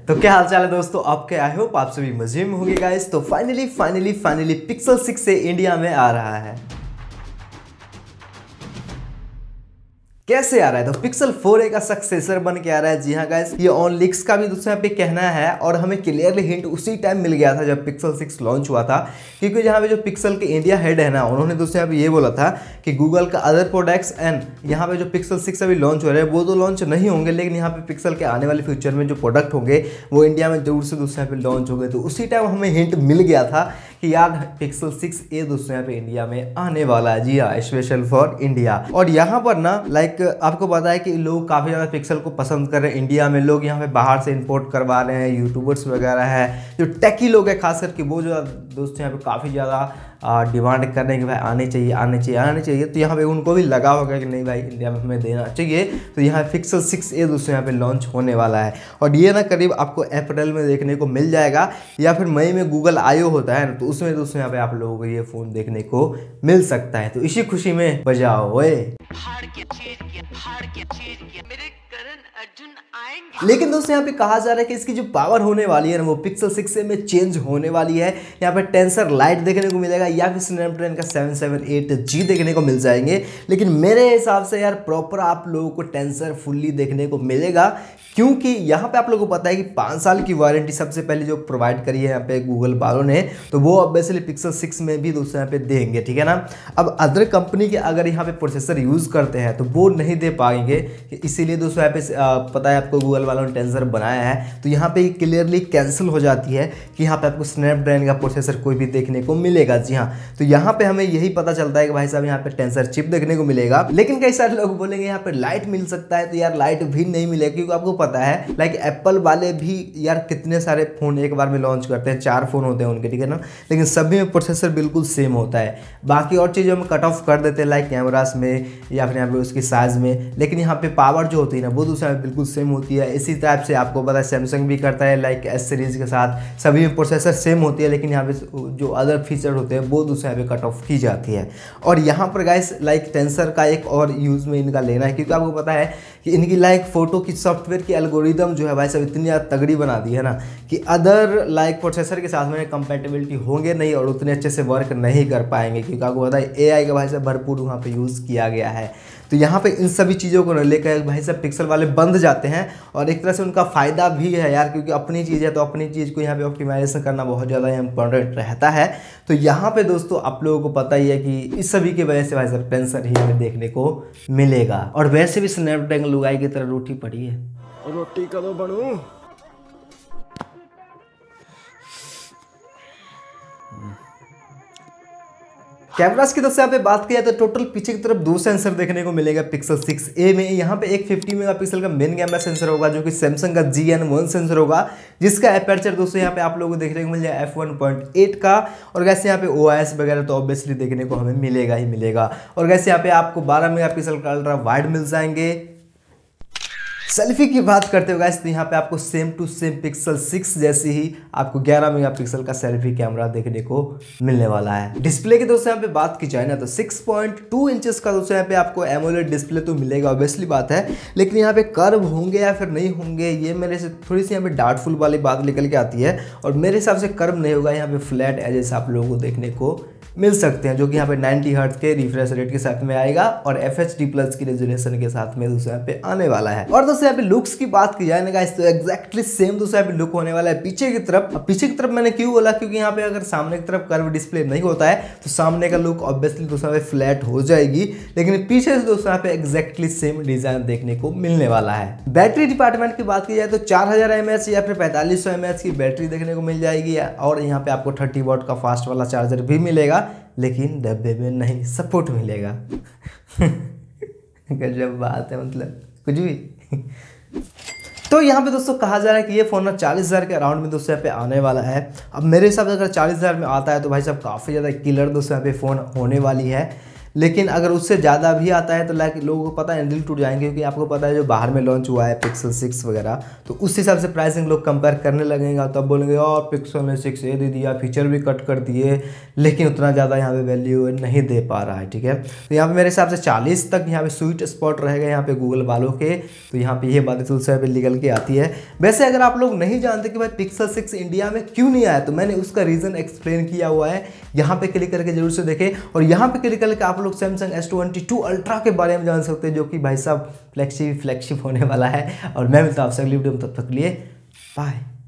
तो क्या हाल चाल है दोस्तों, आपके आई होप आप सभी मजे में होंगे गाइस। तो फाइनली पिक्सल 6 से इंडिया में आ रहा है। कैसे आ रहा है? तो पिक्सल 4a का सक्सेसर बन के आ रहा है। जी हाँ गाइस, ये ऑन लीक्स का भी दूसरे यहाँ पे कहना है और हमें क्लियरली हिंट उसी टाइम मिल गया था जब पिक्सल 6 लॉन्च हुआ था, क्योंकि यहाँ पे जो पिक्सल के इंडिया हेड है ना, उन्होंने दूसरे यहाँ पे ये बोला था कि गूगल का अदर प्रोडक्ट्स एंड यहाँ पे जो पिक्सल 6 अभी लॉन्च हो रहे हैं वो तो लॉन्च नहीं होंगे, लेकिन यहाँ पे पिक्सल के आने वाले फ्यूचर में जो प्रोडक्ट होंगे वो इंडिया में जरूर से दूसरे यहाँ पे लॉन्च हो गए। तो उसी टाइम हमें हिंट मिल गया था कि यार पिक्सल 6a दूसरे यहाँ पे इंडिया में आने वाला है। जी हाँ, स्पेशल फॉर इंडिया। और यहाँ पर ना आपको पता है कि लोग काफ़ी ज़्यादा पिक्सल को पसंद कर रहे हैं। इंडिया में लोग यहाँ पे बाहर से इंपोर्ट करवा रहे हैं, यूट्यूबर्स वगैरह है, जो टेकी लोग हैं खास करके, वो जो दोस्तों यहाँ पे काफ़ी ज़्यादा डिमांड कर रहे हैं कि भाई आने चाहिए। तो यहाँ पे उनको भी लगा होगा कि नहीं भाई इंडिया में हमें देना चाहिए। तो यहाँ पिक्सल 6a दोस्तों यहाँ पे लॉन्च होने वाला है और ये ना करीब आपको अप्रैल में देखने को मिल जाएगा या फिर मई में गूगल आयो होता है ना, तो उसमें दोस्तों यहाँ पे आप लोगों को ये फ़ोन देखने को मिल सकता है। तो इसी खुशी में बजाओ ओए। लेकिन दोस्तों यहाँ पे कहा जा रहा है कि इसकी जो पावर होने वाली है ना वो पिक्सल 6 में चेंज होने वाली है। यहाँ पे टेंसर लाइट देखने को मिलेगा या फिर स्नैपड्रैगन का 778G देखने को मिल जाएंगे। लेकिन मेरे हिसाब से यार प्रॉपर आप लोगों को टेंसर फुल्ली देखने को मिलेगा, क्योंकि यहाँ पे आप लोगों को पता है कि 5 साल की वारंटी सबसे पहले जो प्रोवाइड करी है यहाँ पे गूगल वालों ने, तो वो ऑब्वियसली पिक्सल 6 में भी दोस्तों यहाँ पे देंगे, ठीक है ना। अब अदर कंपनी के अगर यहाँ पे प्रोसेसर यूज़ करते हैं तो वो नहीं दे पाएंगे, इसीलिए दोस्तों यहाँ पे पता है आपको गूगल वालों ने टेंसर बनाया है। तो यहाँ पे क्लियरली कैंसिल हो जाती है कि यहाँ पे आपको स्नैपड्रैगन का प्रोसेसर कोई भी देखने को मिलेगा। जी हाँ, तो यहाँ पे हमें यही पता चलता है कि भाई साहब यहाँ पे टेंसर चिप देखने को मिलेगा। लेकिन कई सारे लोग बोलेंगे यहाँ पे लाइट मिल सकता है, तो यार लाइट भी नहीं मिलेगा, क्योंकि आपको पता है लाइक एप्पल वाले भी यार कितने सारे फोन एक बार में लॉन्च करते हैं, 4 फोन होते हैं उनके, ठीक है ना, लेकिन सभी में प्रोसेसर बिल्कुल सेम होता है। बाकी और चीज़ों में कट ऑफ कर देते हैं लाइक कैमरास में या फिर यहाँ पे उसकी साइज में, लेकिन यहाँ पे पावर जो होती है ना वो दूसरा बिल्कुल सेम होती है। इसी टाइप से आपको पता है सैमसंग भी करता है लाइक S सीरीज के साथ, सभी में प्रोसेसर सेम होती है, लेकिन यहाँ पे जो अदर फीचर होते हैं वो दूसरे यहाँ पे कट ऑफ की जाती है। और यहाँ पर गाइस लाइक टेंसर का एक और यूज़ में इनका लेना है, क्योंकि आपको पता है कि इनकी लाइक फोटो की सॉफ्टवेयर की एल्गोरिदम जो है भाई सब इतनी ज़्यादा तगड़ी बना दी है ना कि अदर लाइक प्रोसेसर के साथ में कंपैटिबिलिटी होंगे नहीं और उतने अच्छे से वर्क नहीं कर पाएंगे, क्योंकि आपको पता है AI का भाई साहब भरपूर वहाँ पे यूज़ किया गया है। तो यहाँ पे इन सभी चीज़ों को लेकर भाई साहब पिक्सल वाले बंद जाते हैं और एक तरह से उनका फ़ायदा भी है यार, क्योंकि अपनी चीज़ है तो अपनी चीज़ को यहाँ पे ऑप्टिमाइजेशन करना बहुत ज़्यादा इंपॉर्टेंट रहता है। तो यहाँ पे दोस्तों आप लोगों को पता ही है कि इस सभी की वजह से भाई साहब टेंसर ही हमें देखने को मिलेगा। और वैसे भी स्नैपड्रैगन लुगाई की तरह रोटी पड़ी है, रोटी कदों बनू। कैमरास की तरफ से यहाँ पे बात किया तो टोटल पीछे की तरफ 2 सेंसर देखने को मिलेगा पिक्सल 6a में। यहाँ पे एक 50 मेगापिक्सल का मेन कैमरा सेंसर होगा जो कि सैमसंग का Gyan सेंसर होगा, जिसका एपर्चर दोस्तों यहाँ पे आप लोगों को देखने को मिल जाएगा f1.8 का। और वैसे यहाँ पे OIS वगैरह तो ऑब्वियसली देखने को हमें मिलेगा ही मिलेगा। और वैसे यहाँ पे आपको 12 मेगापिक्सल का अल्ट्रा वाइड मिल जाएंगे। सेल्फी की बात करते हुए गाइस तो यहाँ पे आपको सेम टू सेम पिक्सल 6 जैसी ही आपको 11 मेगापिक्सल का सेल्फी कैमरा देखने को मिलने वाला है। डिस्प्ले की दोस्तों यहाँ पे बात की जाए ना तो 6.2 इंचेस का दोस्तों यहाँ पे आपको एमोलेड डिस्प्ले तो मिलेगा, ऑब्वियसली बात है, लेकिन यहाँ पे कर्व होंगे या फिर नहीं होंगे ये मेरे से थोड़ी सी यहाँ पे डाउटफुल वाली बात निकल के आती है। और मेरे हिसाब से कर्व नहीं होगा, यहाँ पे फ्लैट एजेस आप लोगों को देखने को मिल सकते हैं, जो कि यहाँ पे 90 हर्ट्ज के रिफ्रेश रेट के साथ में आएगा और FHD+ की रेजोल्यूशन के साथ में दोस्तों यहाँ पे आने वाला है। और दोस्तों यहाँ पे लुक्स की बात की जाए ना गाइस तो एक्जैक्टली सेम दोस्तों यहाँ पे लुक होने वाला है पीछे की तरफ। अब पीछे की तरफ मैंने क्यों बोला, क्योंकि यहाँ पे अगर सामने की तरफ कर्व डिस्प्ले नहीं होता है तो सामने का लुक ऑब्वियसली दोस्तों यहाँ पे फ्लैट हो जाएगी, लेकिन पीछे से दोस्तों यहाँ पे एक्जैक्टली सेम डिजाइन देखने को मिलने वाला है। बैटरी डिपार्टमेंट की बात की जाए तो 4000 mAh या फिर 4500 mAh की बैटरी देखने को मिल जाएगी, और यहाँ पे आपको 30 वाट का फास्ट वाला चार्जर भी मिलेगा, लेकिन डब्बे में नहीं सपोर्ट मिलेगा। गजब बात है, मतलब कुछ भी। तो यहाँ पे दोस्तों कहा जा रहा है कि ये फ़ोन ना 40,000 के अराउंड में दोस्तों यहाँ पे आने वाला है। अब मेरे हिसाब से अगर 40,000 में आता है तो भाई साहब काफ़ी ज़्यादा किलर दोस्तों यहाँ पे फ़ोन होने वाली है। लेकिन अगर उससे ज़्यादा भी आता है तो लाइक लोगों को पता है दिल टूट जाएंगे, क्योंकि आपको पता है जो बाहर में लॉन्च हुआ है पिक्सल 6 वगैरह, तो उस हिसाब से प्राइसिंग लोग कंपेयर करने लगेंगे, तब बोलेंगे और पिक्सल ने 6 ये दे दिया, फीचर भी कट कर दिए, लेकिन उतना ज़्यादा यहाँ पे वैल्यू नहीं दे पा रहा है। ठीक है, तो यहाँ पे मेरे हिसाब से 40 तक यहाँ पे स्वीट स्पॉट रहेगा यहाँ पे गूगल वालों के, तो यहाँ पे ये बातें तुलसा पे निकल के आती है। वैसे अगर आप लोग नहीं जानते कि भाई पिक्सल 6 इंडिया में क्यों नहीं आया, तो मैंने उसका रीज़न एक्सप्लेन किया हुआ है, यहाँ पे क्लिक करके जरूर से देखें। और यहाँ पे क्लिक करके आप लोग सैमसंग S22 अल्ट्रा के बारे में जान सकते हैं, जो कि भाई साहब फ्लैगशिप होने वाला है। और मैं मिलता हूँ आपसे अगली वीडियो में, तब तक के लिए बाय।